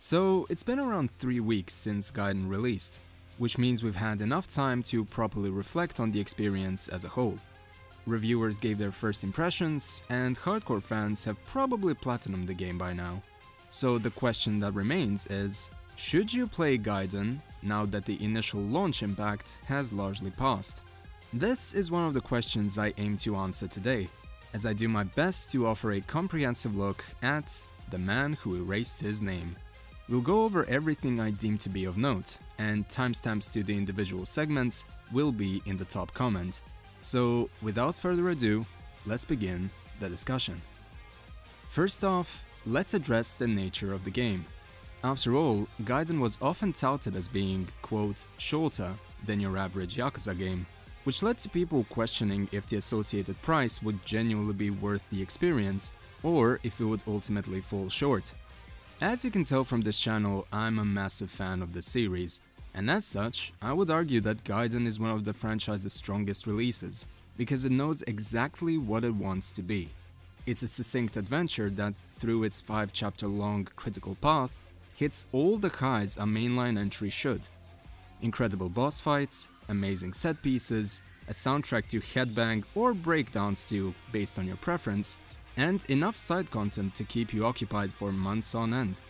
So it's been around 3 weeks since Gaiden released, which means we've had enough time to properly reflect on the experience as a whole. Reviewers gave their first impressions, and hardcore fans have probably platinumed the game by now. So the question that remains is, should you play Gaiden now that the initial launch impact has largely passed? This is one of the questions I aim to answer today, as I do my best to offer a comprehensive look at the man who erased his name. We'll go over everything I deem to be of note, and timestamps to the individual segments will be in the top comment. So, without further ado, let's begin the discussion. First off, let's address the nature of the game. After all, Gaiden was often touted as being, quote, shorter than your average Yakuza game, which led to people questioning if the associated price would genuinely be worth the experience, or if it would ultimately fall short. As you can tell from this channel, I'm a massive fan of the series, and as such, I would argue that Gaiden is one of the franchise's strongest releases, because it knows exactly what it wants to be. It's a succinct adventure that, through its 5-chapter-long critical path, hits all the highs a mainline entry should. Incredible boss fights, amazing set pieces, a soundtrack to headbang or breakdance to, based on your preference, and enough side content to keep you occupied for months on end.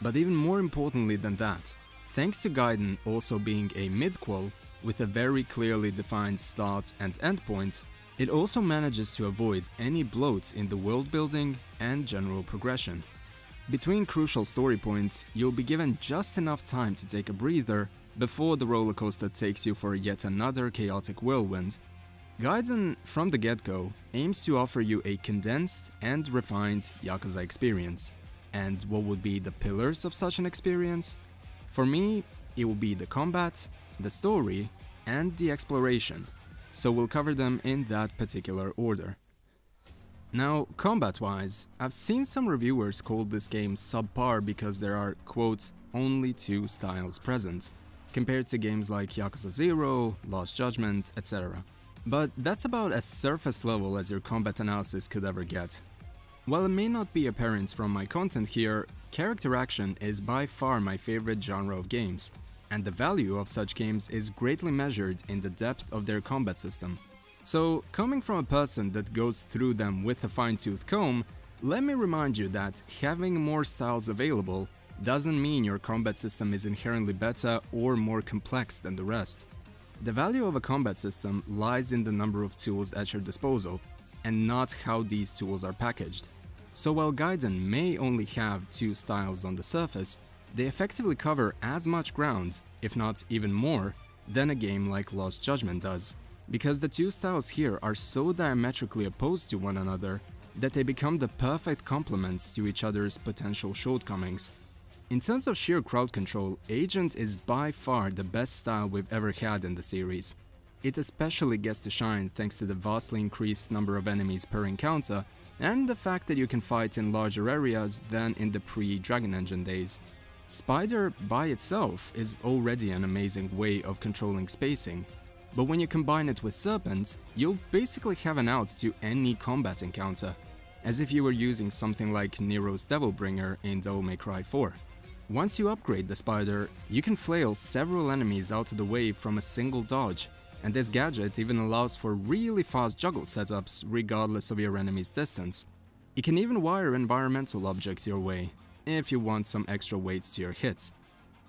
But even more importantly than that, thanks to Gaiden also being a mid-quel with a very clearly defined start and end point, it also manages to avoid any bloat in the world building and general progression. Between crucial story points, you'll be given just enough time to take a breather before the rollercoaster takes you for yet another chaotic whirlwind. Gaiden, from the get-go, aims to offer you a condensed and refined Yakuza experience. And what would be the pillars of such an experience? For me, it will be the combat, the story, and the exploration, so we'll cover them in that particular order. Now, combat-wise, I've seen some reviewers call this game subpar because there are, quote, only 2 styles present, compared to games like Yakuza 0, Lost Judgment, etc. But that's about as surface level as your combat analysis could ever get. While it may not be apparent from my content here, character action is by far my favorite genre of games, and the value of such games is greatly measured in the depth of their combat system. So, coming from a person that goes through them with a fine-tooth comb, let me remind you that having more styles available doesn't mean your combat system is inherently better or more complex than the rest. The value of a combat system lies in the number of tools at your disposal, and not how these tools are packaged. So while Gaiden may only have 2 styles on the surface, they effectively cover as much ground, if not even more, than a game like Lost Judgment does, because the 2 styles here are so diametrically opposed to one another that they become the perfect complements to each other's potential shortcomings. In terms of sheer crowd control, Agent is by far the best style we've ever had in the series. It especially gets to shine thanks to the vastly increased number of enemies per encounter and the fact that you can fight in larger areas than in the pre-Dragon Engine days. Spider by itself is already an amazing way of controlling spacing, but when you combine it with Serpent, you'll basically have an out to any combat encounter, as if you were using something like Nero's Devilbringer in Devil May Cry 4. Once you upgrade the Spider, you can flail several enemies out of the way from a single dodge, and this gadget even allows for really fast juggle setups regardless of your enemy's distance. You can even wire environmental objects your way, if you want some extra weights to your hits.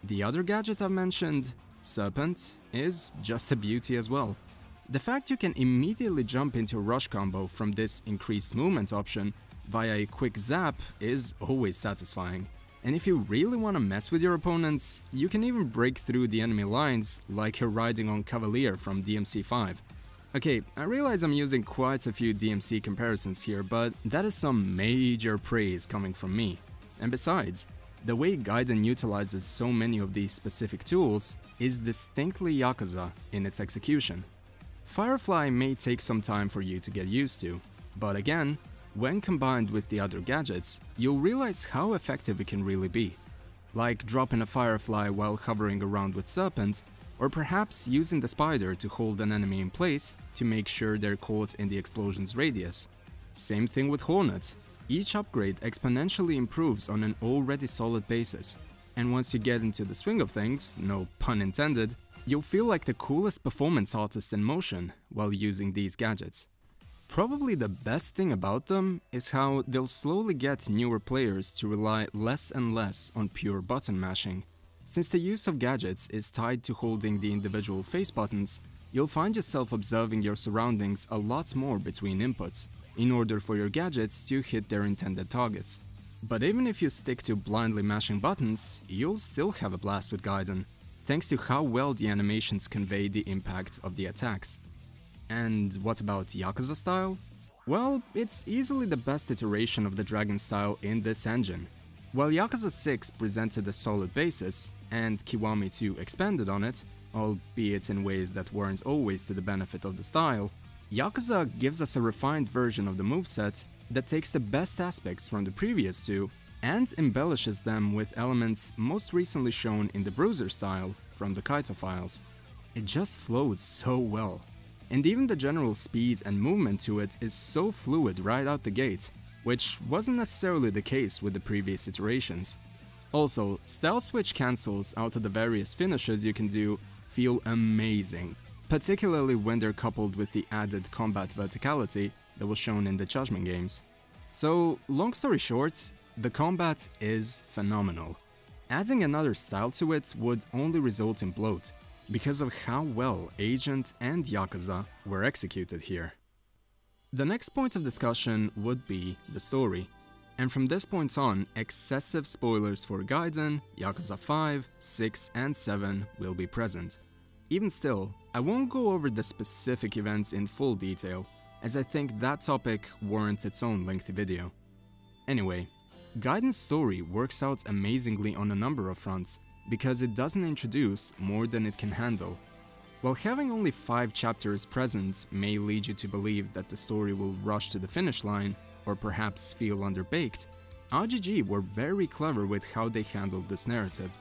The other gadget I've mentioned, Serpent, is just a beauty as well. The fact you can immediately jump into a rush combo from this increased movement option via a quick zap is always satisfying. And if you really want to mess with your opponents, you can even break through the enemy lines like you're riding on Cavalier from DMC5. Okay, I realize I'm using quite a few DMC comparisons here, but that is some major praise coming from me. And besides, the way Gaiden utilizes so many of these specific tools is distinctly Yakuza in its execution. Firefly may take some time for you to get used to, but again, when combined with the other gadgets, you'll realize how effective it can really be. Like dropping a Firefly while hovering around with Serpent, or perhaps using the Spider to hold an enemy in place to make sure they're caught in the explosion's radius. Same thing with Hornet. Each upgrade exponentially improves on an already solid basis. And once you get into the swing of things, no pun intended, you'll feel like the coolest performance artist in motion while using these gadgets. Probably the best thing about them is how they'll slowly get newer players to rely less and less on pure button mashing. Since the use of gadgets is tied to holding the individual face buttons, you'll find yourself observing your surroundings a lot more between inputs, in order for your gadgets to hit their intended targets. But even if you stick to blindly mashing buttons, you'll still have a blast with Gaiden, thanks to how well the animations convey the impact of the attacks. And what about Yakuza style? Well, it's easily the best iteration of the Dragon style in this engine. While Yakuza 6 presented a solid basis, and Kiwami 2 expanded on it, albeit in ways that weren't always to the benefit of the style, Yakuza gives us a refined version of the moveset that takes the best aspects from the previous two and embellishes them with elements most recently shown in the Bruiser style from the Kaito files. It just flows so well. And even the general speed and movement to it is so fluid right out the gate, which wasn't necessarily the case with the previous iterations. Also, style switch cancels out of the various finishes you can do feel amazing, particularly when they're coupled with the added combat verticality that was shown in the Judgment games. So, long story short, the combat is phenomenal. Adding another style to it would only result in bloat, because of how well Agent and Yakuza were executed here. The next point of discussion would be the story, and from this point on, excessive spoilers for Gaiden, Yakuza 5, 6 and 7 will be present. Even still, I won't go over the specific events in full detail, as I think that topic warrants its own lengthy video. Anyway, Gaiden's story works out amazingly on a number of fronts, because it doesn't introduce more than it can handle. While having only 5 chapters present may lead you to believe that the story will rush to the finish line, or perhaps feel underbaked, RGG were very clever with how they handled this narrative.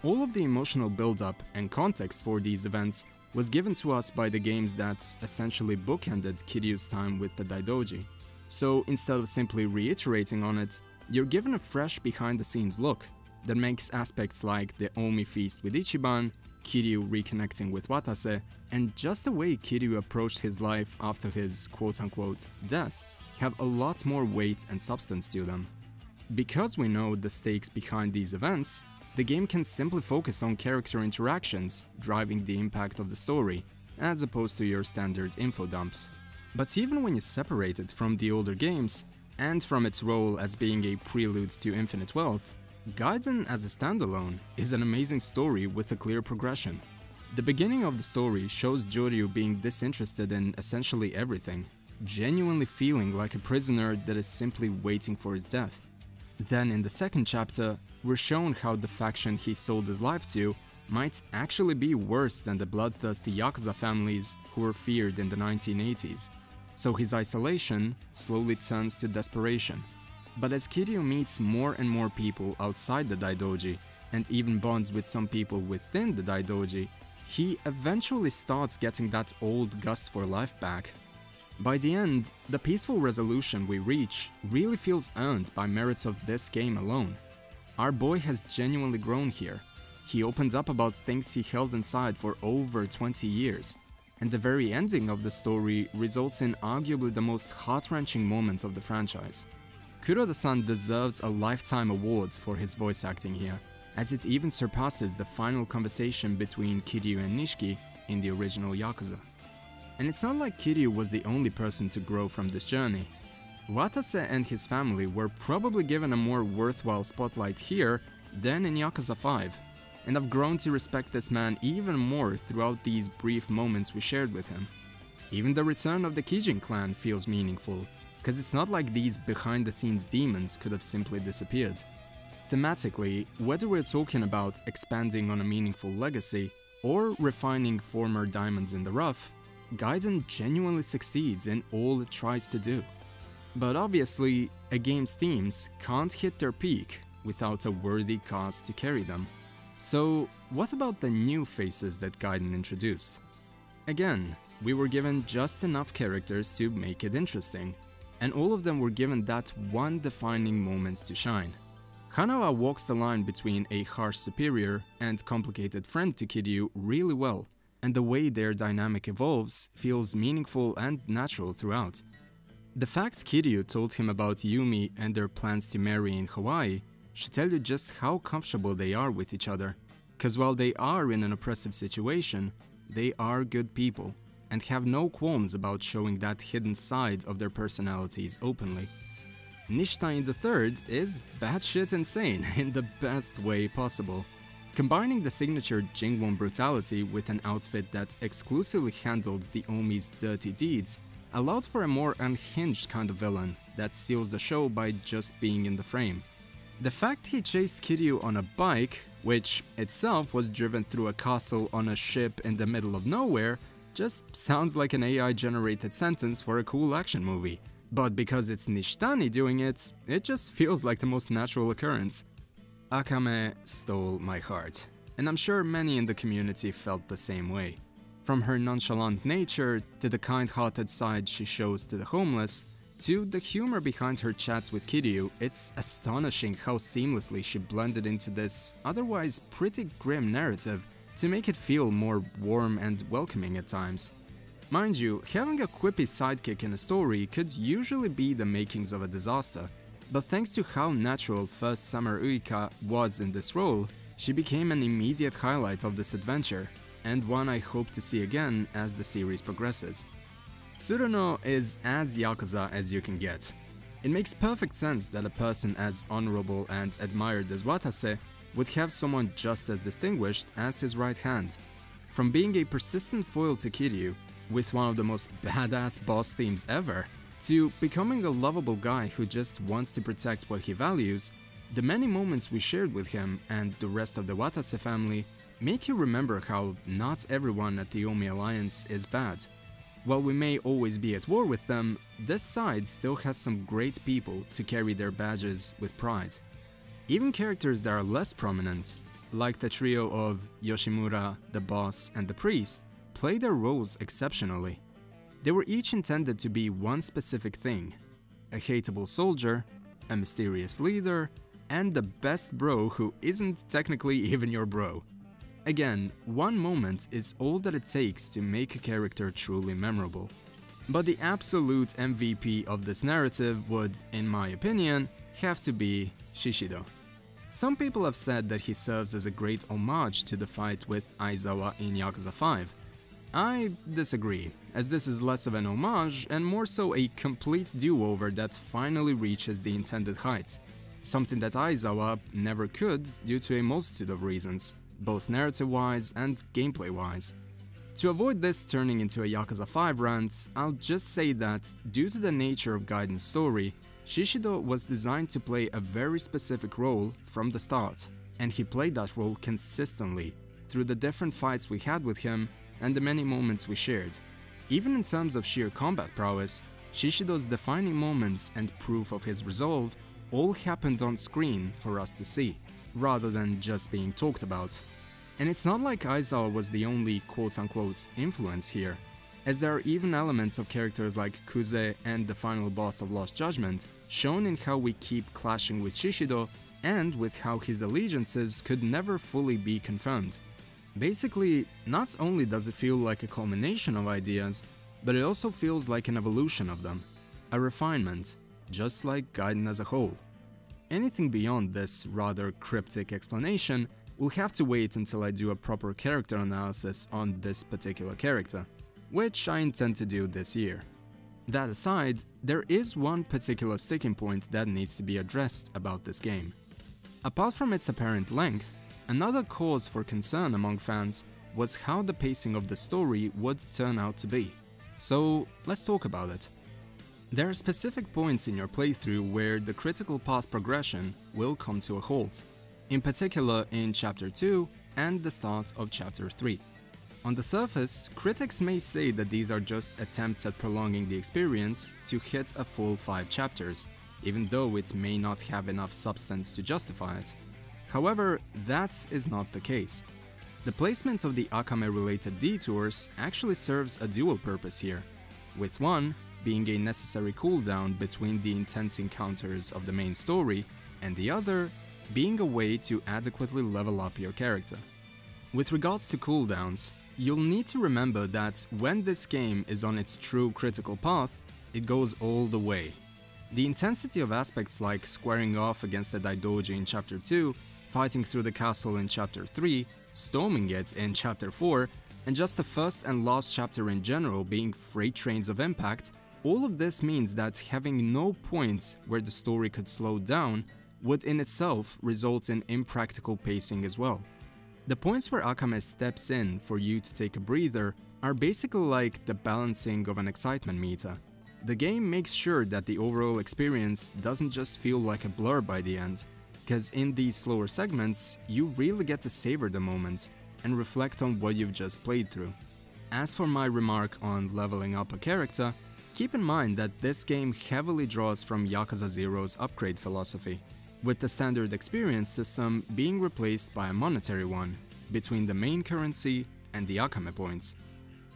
All of the emotional build-up and context for these events was given to us by the games that essentially bookended Kiryu's time with the Daidoji. So instead of simply reiterating on it, you're given a fresh behind-the-scenes look that makes aspects like the Omi feast with Ichiban, Kiryu reconnecting with Watase, and just the way Kiryu approached his life after his quote-unquote death have a lot more weight and substance to them. Because we know the stakes behind these events, the game can simply focus on character interactions driving the impact of the story, as opposed to your standard info dumps. But even when you separate it from the older games, and from its role as being a prelude to Infinite Wealth, Gaiden as a standalone is an amazing story with a clear progression. The beginning of the story shows Joryu being disinterested in essentially everything, genuinely feeling like a prisoner that is simply waiting for his death. Then in the second chapter, we're shown how the faction he sold his life to might actually be worse than the bloodthirsty Yakuza families who were feared in the 1980s. So his isolation slowly turns to desperation. But as Kiryu meets more and more people outside the Daidoji, and even bonds with some people within the Daidoji, he eventually starts getting that old gust for life back. By the end, the peaceful resolution we reach really feels earned by merits of this game alone. Our boy has genuinely grown here. He opens up about things he held inside for over 20 years. And the very ending of the story results in arguably the most heart-wrenching moment of the franchise. Kuroda-san deserves a lifetime award for his voice acting here, as it even surpasses the final conversation between Kiryu and Nishiki in the original Yakuza. And it's not like Kiryu was the only person to grow from this journey. Watase and his family were probably given a more worthwhile spotlight here than in Yakuza 5, and I've grown to respect this man even more throughout these brief moments we shared with him. Even the return of the Kijin clan feels meaningful, because it's not like these behind-the-scenes demons could have simply disappeared. Thematically, whether we're talking about expanding on a meaningful legacy or refining former diamonds in the rough, Gaiden genuinely succeeds in all it tries to do. But obviously, a game's themes can't hit their peak without a worthy cause to carry them. So, what about the new faces that Gaiden introduced? Again, we were given just enough characters to make it interesting, and all of them were given that one defining moment to shine. Hanawa walks the line between a harsh superior and complicated friend to Kiryu really well, and the way their dynamic evolves feels meaningful and natural throughout. The fact Kiryu told him about Yumi and their plans to marry in Hawaii should tell you just how comfortable they are with each other, cause while they are in an oppressive situation, they are good people, and have no qualms about showing that hidden side of their personalities openly. Nishitani III is batshit insane in the best way possible. Combining the signature Jingwon brutality with an outfit that exclusively handled the Omi's dirty deeds allowed for a more unhinged kind of villain that steals the show by just being in the frame. The fact he chased Kiryu on a bike, which itself was driven through a castle on a ship in the middle of nowhere, just sounds like an AI-generated sentence for a cool action movie. But because it's Nishitani doing it, it just feels like the most natural occurrence. Akame stole my heart, and I'm sure many in the community felt the same way. From her nonchalant nature, to the kind-hearted side she shows to the homeless, to the humor behind her chats with Kiryu, it's astonishing how seamlessly she blended into this otherwise pretty grim narrative to make it feel more warm and welcoming at times. Mind you, having a quippy sidekick in a story could usually be the makings of a disaster, but thanks to how natural First Summer Uika was in this role, she became an immediate highlight of this adventure, and one I hope to see again as the series progresses. Tsuruno is as Yakuza as you can get. It makes perfect sense that a person as honorable and admired as Watase would have someone just as distinguished as his right hand. From being a persistent foil to Kiryu, with one of the most badass boss themes ever, to becoming a lovable guy who just wants to protect what he values, the many moments we shared with him and the rest of the Watase family make you remember how not everyone at the Omi Alliance is bad. While we may always be at war with them, this side still has some great people to carry their badges with pride. Even characters that are less prominent, like the trio of Yoshimura, the boss, and the priest, play their roles exceptionally. They were each intended to be one specific thing: a hateable soldier, a mysterious leader, and the best bro who isn't technically even your bro. Again, one moment is all that it takes to make a character truly memorable. But the absolute MVP of this narrative would, in my opinion, have to be Shishido. Some people have said that he serves as a great homage to the fight with Aizawa in Yakuza 5. I disagree, as this is less of an homage and more so a complete do-over that finally reaches the intended heights, something that Aizawa never could due to a multitude of reasons, both narrative-wise and gameplay-wise. To avoid this turning into a Yakuza 5 rant, I'll just say that, due to the nature of Gaiden's story, Shishido was designed to play a very specific role from the start, and he played that role consistently, through the different fights we had with him and the many moments we shared. Even in terms of sheer combat prowess, Shishido's defining moments and proof of his resolve all happened on screen for us to see, rather than just being talked about. And it's not like Aizawa was the only quote-unquote influence here, as there are even elements of characters like Kuze and the final boss of Lost Judgment shown in how we keep clashing with Shishido and with how his allegiances could never fully be confirmed. Basically, not only does it feel like a culmination of ideas, but it also feels like an evolution of them, a refinement, just like Gaiden as a whole. Anything beyond this rather cryptic explanation will have to wait until I do a proper character analysis on this particular character, which I intend to do this year. That aside, there is one particular sticking point that needs to be addressed about this game. Apart from its apparent length, another cause for concern among fans was how the pacing of the story would turn out to be. So let's talk about it. There are specific points in your playthrough where the critical path progression will come to a halt, in particular in Chapter 2 and the start of Chapter 3. On the surface, critics may say that these are just attempts at prolonging the experience to hit a full 5 chapters, even though it may not have enough substance to justify it. However, that is not the case. The placement of the Akame-related detours actually serves a dual purpose here, with one being a necessary cooldown between the intense encounters of the main story, and the other being a way to adequately level up your character. With regards to cooldowns, you'll need to remember that when this game is on its true critical path, it goes all the way. The intensity of aspects like squaring off against the Daidoji in Chapter 2, fighting through the castle in Chapter 3, storming it in Chapter 4, and just the first and last chapter in general being freight trains of impact, all of this means that having no points where the story could slow down would in itself result in impractical pacing as well. The points where Akame steps in for you to take a breather are basically like the balancing of an excitement meter. The game makes sure that the overall experience doesn't just feel like a blur by the end, because in these slower segments, you really get to savor the moment and reflect on what you've just played through. As for my remark on leveling up a character, keep in mind that this game heavily draws from Yakuza 0's upgrade philosophy, with the standard experience system being replaced by a monetary one, between the main currency and the Akame points.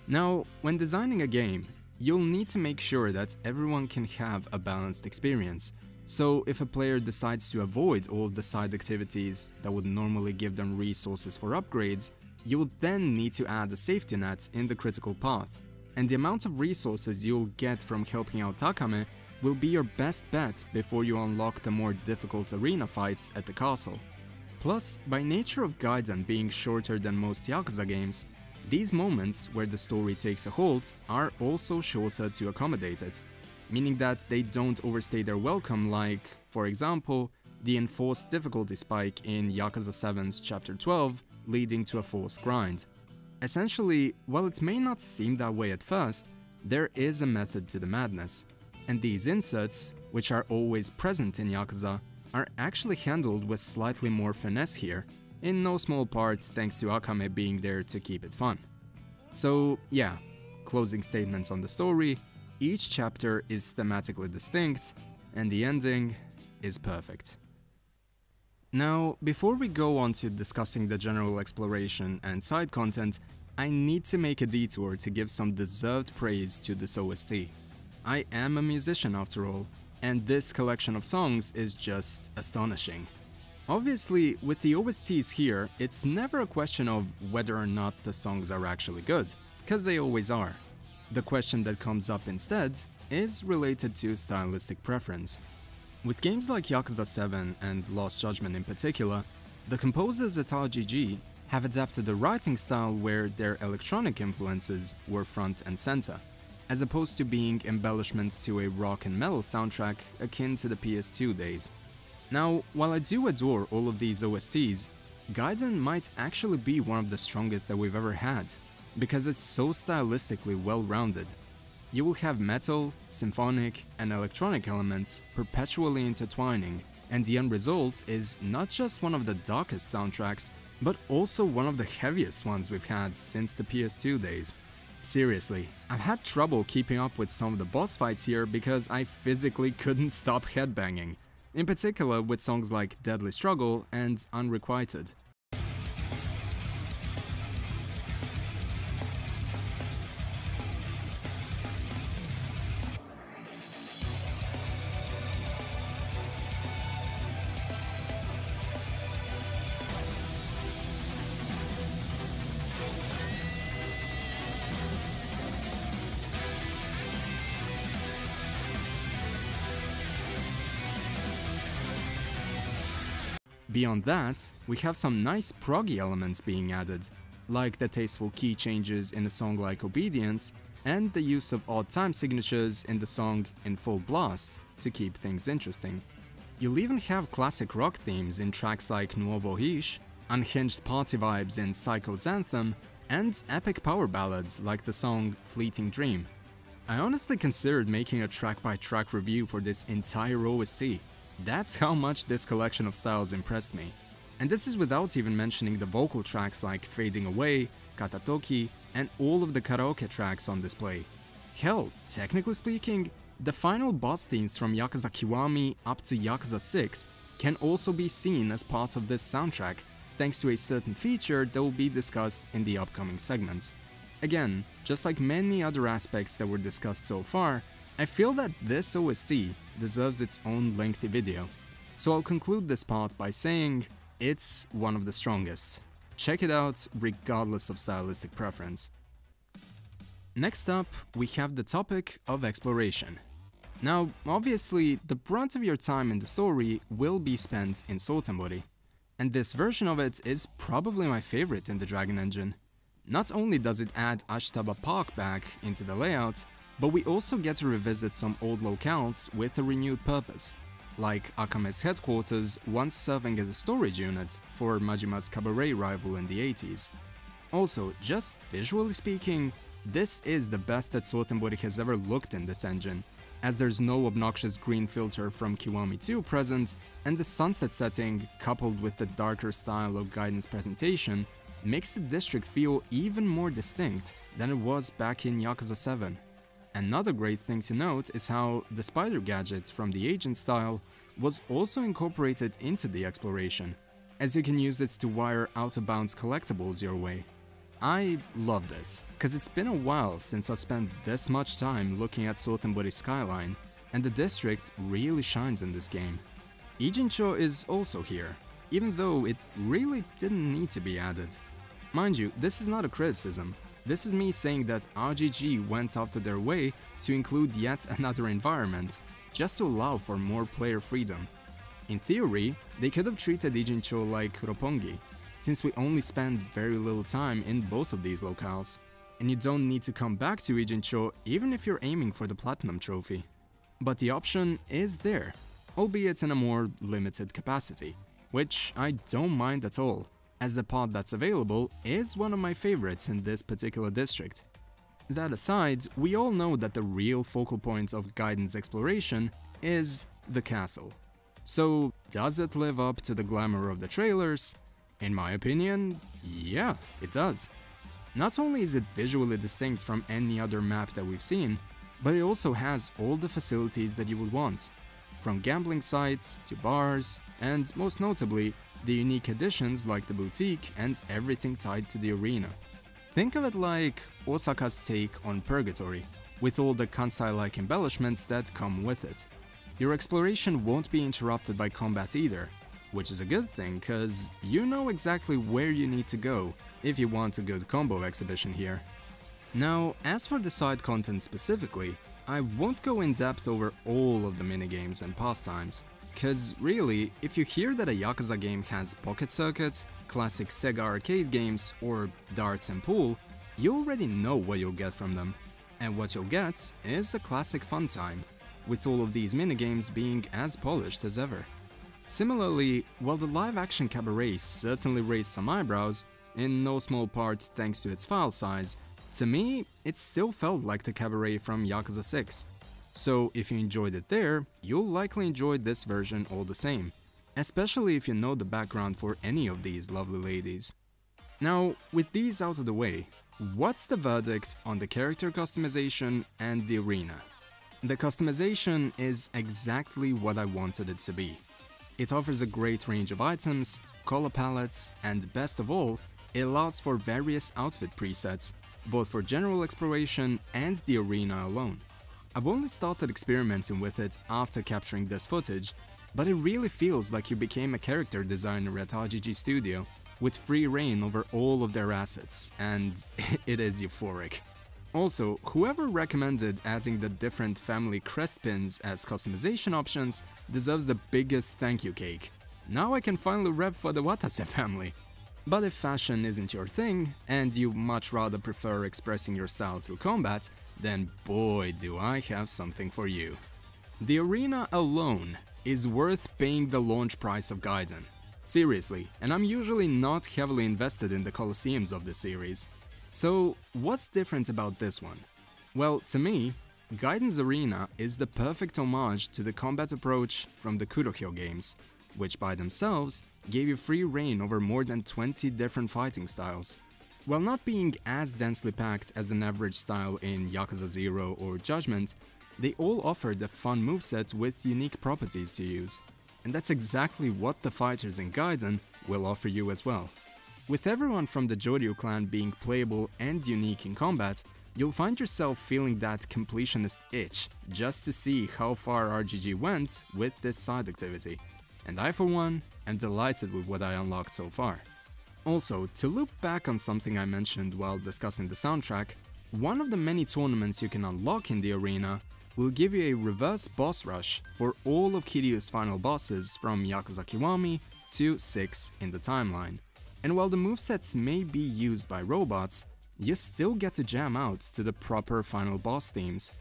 Now, when designing a game, you'll need to make sure that everyone can have a balanced experience, so if a player decides to avoid all of the side activities that would normally give them resources for upgrades, you'll then need to add a safety net in the critical path, and the amount of resources you'll get from helping out Akame will be your best bet before you unlock the more difficult arena fights at the castle. Plus, by nature of Gaiden being shorter than most Yakuza games, these moments where the story takes a halt are also shorter to accommodate it, meaning that they don't overstay their welcome like, for example, the enforced difficulty spike in Yakuza 7's Chapter 12 leading to a forced grind. Essentially, while it may not seem that way at first, there is a method to the madness, and these inserts, which are always present in Yakuza, are actually handled with slightly more finesse here, in no small part thanks to Akame being there to keep it fun. So yeah, closing statements on the story, each chapter is thematically distinct, and the ending is perfect. Now, before we go on to discussing the general exploration and side content, I need to make a detour to give some deserved praise to this OST. I am a musician after all, and this collection of songs is just astonishing. Obviously, with the OSTs here, it's never a question of whether or not the songs are actually good, because they always are. The question that comes up instead is related to stylistic preference. With games like Yakuza 7 and Lost Judgment in particular, the composers at RGG have adapted a writing style where their electronic influences were front and center, as opposed to being embellishments to a rock and metal soundtrack akin to the PS2 days. Now, while I do adore all of these OSTs, Gaiden might actually be one of the strongest that we've ever had, because it's so stylistically well-rounded. You will have metal, symphonic, and electronic elements perpetually intertwining, and the end result is not just one of the darkest soundtracks, but also one of the heaviest ones we've had since the PS2 days. Seriously, I've had trouble keeping up with some of the boss fights here because I physically couldn't stop headbanging, in particular with songs like Deadly Struggle and Unrequited. Beyond that, we have some nice proggy elements being added, like the tasteful key changes in a song like Obedience, and the use of odd time signatures in the song In Full Blast to keep things interesting. You'll even have classic rock themes in tracks like Nouveau Riche, unhinged party vibes in Psycho's Anthem, and epic power ballads like the song Fleeting Dream. I honestly considered making a track-by-track review for this entire OST. That's how much this collection of styles impressed me. And this is without even mentioning the vocal tracks like Fading Away, Katatoki, and all of the karaoke tracks on display. Hell, technically speaking, the final boss themes from Yakuza Kiwami up to Yakuza 6 can also be seen as part of this soundtrack, thanks to a certain feature that will be discussed in the upcoming segments. Again, just like many other aspects that were discussed so far, I feel that this OST deserves its own lengthy video. So I'll conclude this part by saying it's one of the strongest. Check it out regardless of stylistic preference. Next up, we have the topic of exploration. Now, obviously, the brunt of your time in the story will be spent in Sword and Body, and this version of it is probably my favorite in the Dragon Engine. Not only does it add Ashtaba Park back into the layout, but we also get to revisit some old locales with a renewed purpose, like Akame's headquarters once serving as a storage unit for Majima's cabaret rival in the 80s. Also, just visually speaking, this is the best that Sword and Body has ever looked in this engine, as there's no obnoxious green filter from Kiwami 2 present, and the sunset setting, coupled with the darker style of Gaiden's presentation, makes the district feel even more distinct than it was back in Yakuza 7. Another great thing to note is how the spider gadget from the agent style was also incorporated into the exploration, as you can use it to wire out-of-bounds collectibles your way. I love this, cause it's been a while since I've spent this much time looking at Sword and Body's skyline, and the district really shines in this game. Ijincho is also here, even though it really didn't need to be added. Mind you, this is not a criticism, this is me saying that RGG went out of their way to include yet another environment, just to allow for more player freedom. In theory, they could have treated Ijincho like Roppongi, since we only spend very little time in both of these locales, and you don't need to come back to Ijincho even if you're aiming for the Platinum Trophy. But the option is there, albeit in a more limited capacity, which I don't mind at all, as the pod that's available is one of my favorites in this particular district. That aside, we all know that the real focal point of Gaiden's exploration is the castle. So, does it live up to the glamour of the trailers? In my opinion, yeah, it does. Not only is it visually distinct from any other map that we've seen, but it also has all the facilities that you would want, from gambling sites to bars, and most notably, the unique additions like the boutique and everything tied to the arena. Think of it like Osaka's take on Purgatory, with all the Kansai-like embellishments that come with it. Your exploration won't be interrupted by combat either, which is a good thing, cause you know exactly where you need to go if you want a good combo exhibition here. Now, as for the side content specifically, I won't go in depth over all of the minigames and pastimes, cause really, if you hear that a Yakuza game has Pocket Circuit, classic Sega arcade games, or darts and pool, you already know what you'll get from them. And what you'll get is a classic fun time, with all of these minigames being as polished as ever. Similarly, while the live-action cabaret certainly raised some eyebrows, in no small part thanks to its file size, to me, it still felt like the cabaret from Yakuza 6. So if you enjoyed it there, you'll likely enjoy this version all the same, especially if you know the background for any of these lovely ladies. Now, with these out of the way, what's the verdict on the character customization and the arena? The customization is exactly what I wanted it to be. It offers a great range of items, color palettes, and best of all, it allows for various outfit presets, both for general exploration and the arena alone. I've only started experimenting with it after capturing this footage, but it really feels like you became a character designer at RGG Studio, with free reign over all of their assets, and it is euphoric. Also, whoever recommended adding the different family crest pins as customization options deserves the biggest thank you cake. Now I can finally rep for the Watase family. But if fashion isn't your thing, and you much rather prefer expressing your style through combat, then boy do I have something for you. The arena alone is worth paying the launch price of Gaiden. Seriously, and I'm usually not heavily invested in the Colosseums of this series. So, what's different about this one? Well, to me, Gaiden's Arena is the perfect homage to the combat approach from the Kurohyo games, which by themselves gave you free reign over more than 20 different fighting styles. While not being as densely packed as an average style in Yakuza 0 or Judgment, they all offered a fun moveset with unique properties to use. And that's exactly what the fighters in Gaiden will offer you as well. With everyone from the Joryu clan being playable and unique in combat, you'll find yourself feeling that completionist itch just to see how far RGG went with this side activity. and I for one am delighted with what I unlocked so far. Also, to loop back on something I mentioned while discussing the soundtrack, one of the many tournaments you can unlock in the arena will give you a reverse boss rush for all of Kiryu's final bosses from Yakuza Kiwami to 6 in the timeline. And while the movesets may be used by robots, you still get to jam out to the proper final boss themes.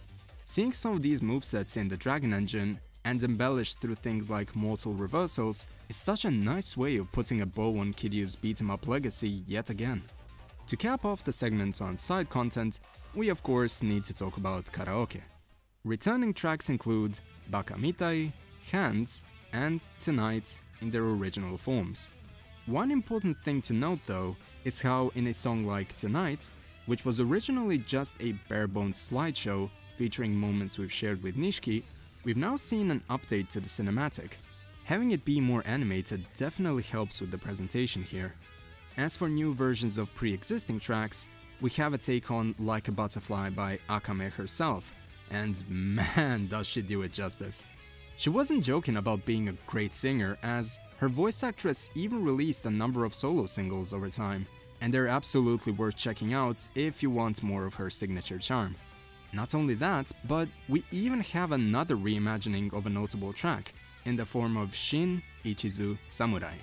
Seeing some of these movesets in the Dragon Engine and embellished through things like mortal reversals is such a nice way of putting a bow on Kiryu's beat-em-up legacy yet again. To cap off the segment on side content, we of course need to talk about karaoke. Returning tracks include Baka Mitai, Hands, and Tonight in their original forms. One important thing to note though is how in a song like Tonight, which was originally just a bare-bones slideshow featuring moments we've shared with Nishiki, we've now seen an update to the cinematic. Having it be more animated definitely helps with the presentation here. As for new versions of pre-existing tracks, we have a take on Like a Butterfly by Akame herself, and man does she do it justice. She wasn't joking about being a great singer, as her voice actress even released a number of solo singles over time, and they're absolutely worth checking out if you want more of her signature charm. Not only that, but we even have another reimagining of a notable track, in the form of Shin Ichizu Samurai.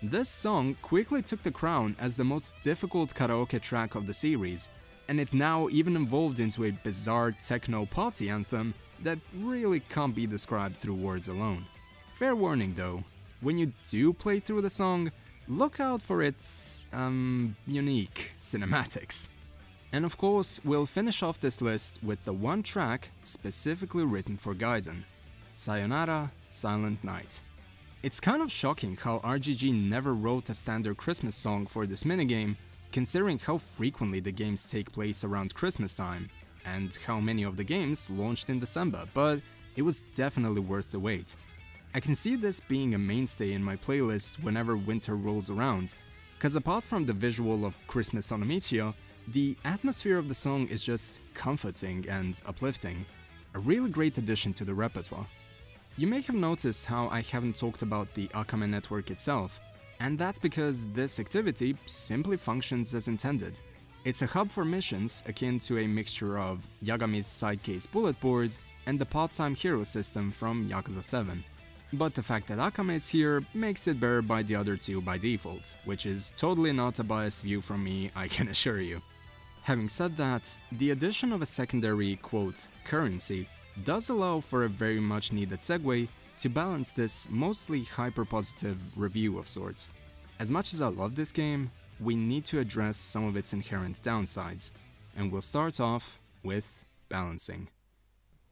This song quickly took the crown as the most difficult karaoke track of the series, and it now even evolved into a bizarre techno party anthem that really can't be described through words alone. Fair warning though, when you do play through the song, look out for its, unique cinematics. And of course, we'll finish off this list with the one track specifically written for Gaiden, Sayonara Silent Night. It's kind of shocking how RGG never wrote a standard Christmas song for this minigame, considering how frequently the games take place around Christmas time, and how many of the games launched in December, but it was definitely worth the wait. I can see this being a mainstay in my playlist whenever winter rolls around, cause apart from the visual of Christmas on Amicia, the atmosphere of the song is just comforting and uplifting, a really great addition to the repertoire. You may have noticed how I haven't talked about the Akame network itself, and that's because this activity simply functions as intended. It's a hub for missions akin to a mixture of Yagami's Sidecase bullet board and the part-time hero system from Yakuza 7. But the fact that Akame is here makes it better by the other two by default, which is totally not a biased view from me, I can assure you. Having said that, the addition of a secondary, quote, currency does allow for a very much needed segue to balance this mostly hyper-positive review of sorts. As much as I love this game, we need to address some of its inherent downsides, and we'll start off with balancing.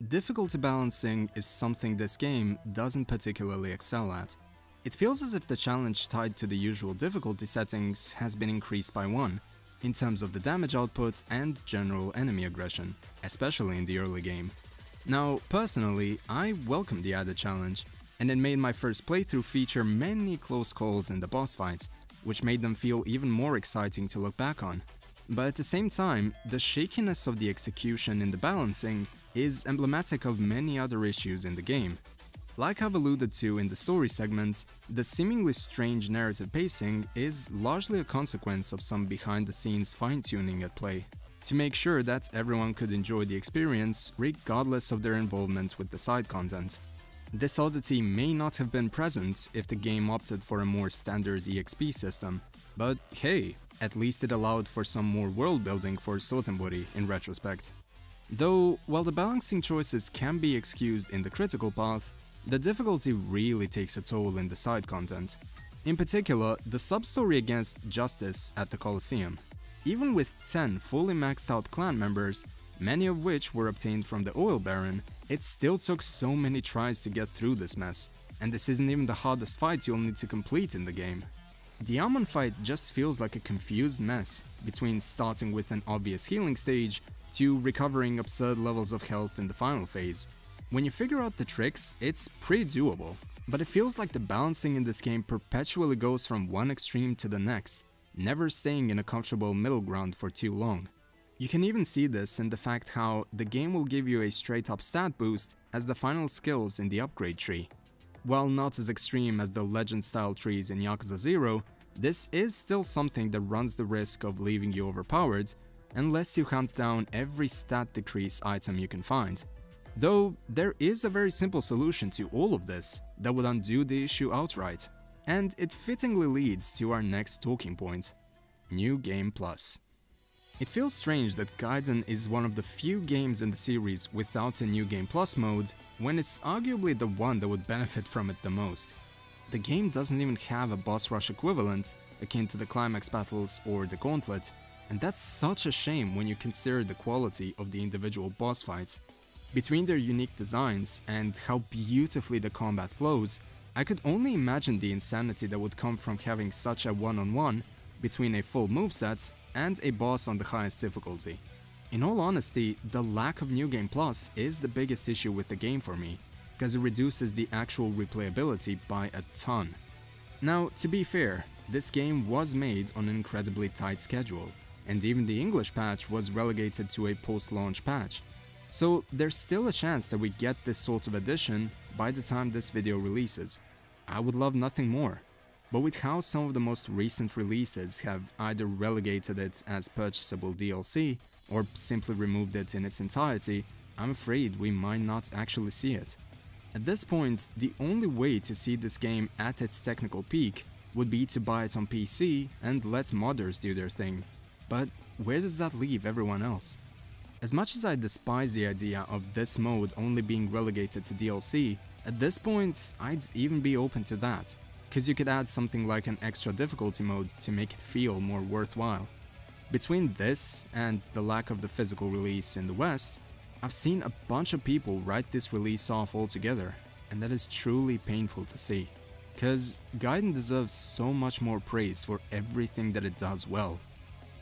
Difficulty balancing is something this game doesn't particularly excel at. It feels as if the challenge tied to the usual difficulty settings has been increased by 1, in terms of the damage output and general enemy aggression, especially in the early game. Now, personally, I welcome the added challenge, and it made my first playthrough feature many close calls in the boss fights, which made them feel even more exciting to look back on. But at the same time, the shakiness of the execution in the balancing is emblematic of many other issues in the game. Like I've alluded to in the story segment, the seemingly strange narrative pacing is largely a consequence of some behind-the-scenes fine-tuning at play, to make sure that everyone could enjoy the experience regardless of their involvement with the side content. This oddity may not have been present if the game opted for a more standard EXP system, but hey, at least it allowed for some more world building for Sotenbori in retrospect. Though, while the balancing choices can be excused in the critical path, the difficulty really takes a toll in the side content. In particular, the sub-story against Justice at the Colosseum. Even with 10 fully maxed out clan members, many of which were obtained from the Oil Baron, it still took so many tries to get through this mess, and this isn't even the hardest fight you'll need to complete in the game. The Amon fight just feels like a confused mess, between starting with an obvious healing stage to recovering absurd levels of health in the final phase. When you figure out the tricks, it's pretty doable, but it feels like the balancing in this game perpetually goes from one extreme to the next, never staying in a comfortable middle ground for too long. You can even see this in the fact how the game will give you a straight up stat boost as the final skills in the upgrade tree. while not as extreme as the legend-style trees in Yakuza 0, this is still something that runs the risk of leaving you overpowered unless you hunt down every stat decrease item you can find. Though there is a very simple solution to all of this that would undo the issue outright, and it fittingly leads to our next talking point: New Game Plus. It feels strange that Gaiden is one of the few games in the series without a New Game Plus mode, when it's arguably the one that would benefit from it the most. The game doesn't even have a boss rush equivalent akin to the climax battles or the gauntlet, and that's such a shame when you consider the quality of the individual boss fights. Between their unique designs and how beautifully the combat flows, I could only imagine the insanity that would come from having such a one-on-one between a full moveset and a boss on the highest difficulty. In all honesty, the lack of New Game Plus is the biggest issue with the game for me, because it reduces the actual replayability by a ton. Now, to be fair, this game was made on an incredibly tight schedule, and even the English patch was relegated to a post-launch patch. So there's still a chance that we get this sort of addition by the time this video releases. I would love nothing more. But with how some of the most recent releases have either relegated it as purchasable DLC or simply removed it in its entirety, I'm afraid we might not actually see it. At this point, the only way to see this game at its technical peak would be to buy it on PC and let modders do their thing. But where does that leave everyone else? As much as I despise the idea of this mode only being relegated to DLC, at this point I'd even be open to that, because you could add something like an extra difficulty mode to make it feel more worthwhile. Between this and the lack of the physical release in the West, I've seen a bunch of people write this release off altogether, and that is truly painful to see, because Gaiden deserves so much more praise for everything that it does well.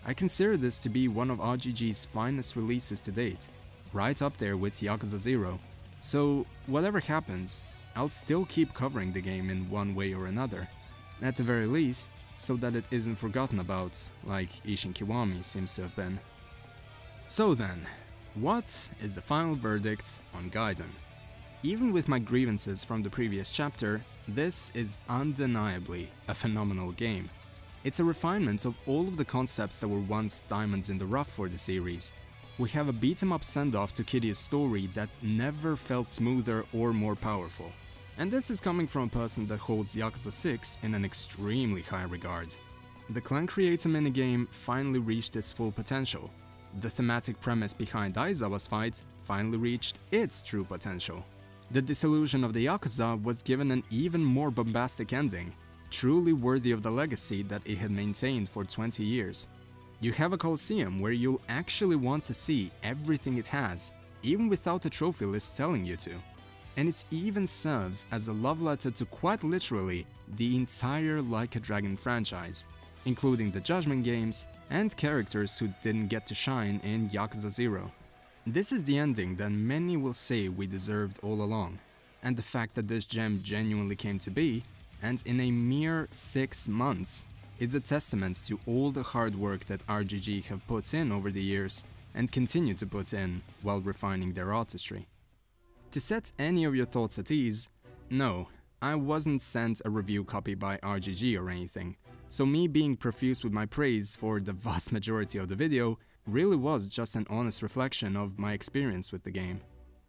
I consider this to be one of RGG's finest releases to date, right up there with Yakuza 0, so whatever happens, I'll still keep covering the game in one way or another, at the very least, so that it isn't forgotten about, like Ishin Kiwami seems to have been. So then, what is the final verdict on Gaiden? Even with my grievances from the previous chapter, this is undeniably a phenomenal game. It's a refinement of all of the concepts that were once diamonds in the rough for the series. We have a beat-em-up send-off to Kiryu's story that never felt smoother or more powerful. And this is coming from a person that holds Yakuza 6 in an extremely high regard. The Clan Creator minigame finally reached its full potential. The thematic premise behind Aizawa's fight finally reached its true potential. The disillusion of the Yakuza was given an even more bombastic ending, truly worthy of the legacy that it had maintained for 20 years. You have a Colosseum where you'll actually want to see everything it has, even without the trophy list telling you to. And it even serves as a love letter to quite literally the entire Like a Dragon franchise, including the Judgment games and characters who didn't get to shine in Yakuza 0. This is the ending that many will say we deserved all along, and the fact that this gem genuinely came to be, and in a mere 6 months, is a testament to all the hard work that RGG have put in over the years and continue to put in while refining their artistry. To set any of your thoughts at ease, no, I wasn't sent a review copy by RGG or anything, so me being profuse with my praise for the vast majority of the video really was just an honest reflection of my experience with the game.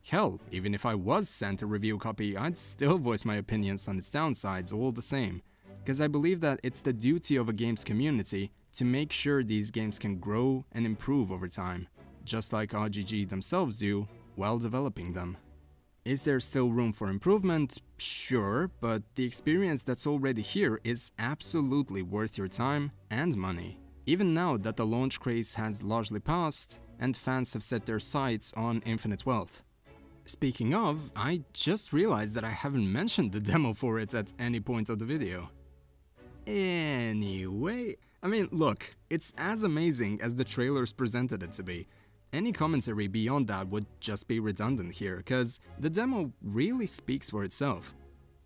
Hell, even if I was sent a review copy, I'd still voice my opinions on its downsides all the same, because I believe that it's the duty of a game's community to make sure these games can grow and improve over time, just like RGG themselves do while developing them. Is there still room for improvement? Sure, but the experience that's already here is absolutely worth your time and money, even now that the launch craze has largely passed and fans have set their sights on infinite wealth. Speaking of, I just realized that I haven't mentioned the demo for it at any point of the video. Anyway, I mean, look, it's as amazing as the trailers presented it to be. Any commentary beyond that would just be redundant here, because the demo really speaks for itself.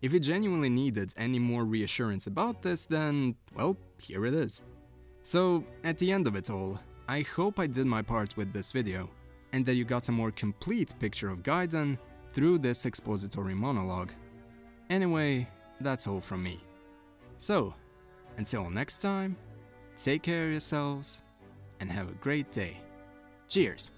If you genuinely needed any more reassurance about this, then, well, here it is. So, at the end of it all, I hope I did my part with this video, and that you got a more complete picture of Gaiden through this expository monologue. Anyway, that's all from me. So, until next time, take care of yourselves and have a great day. Cheers!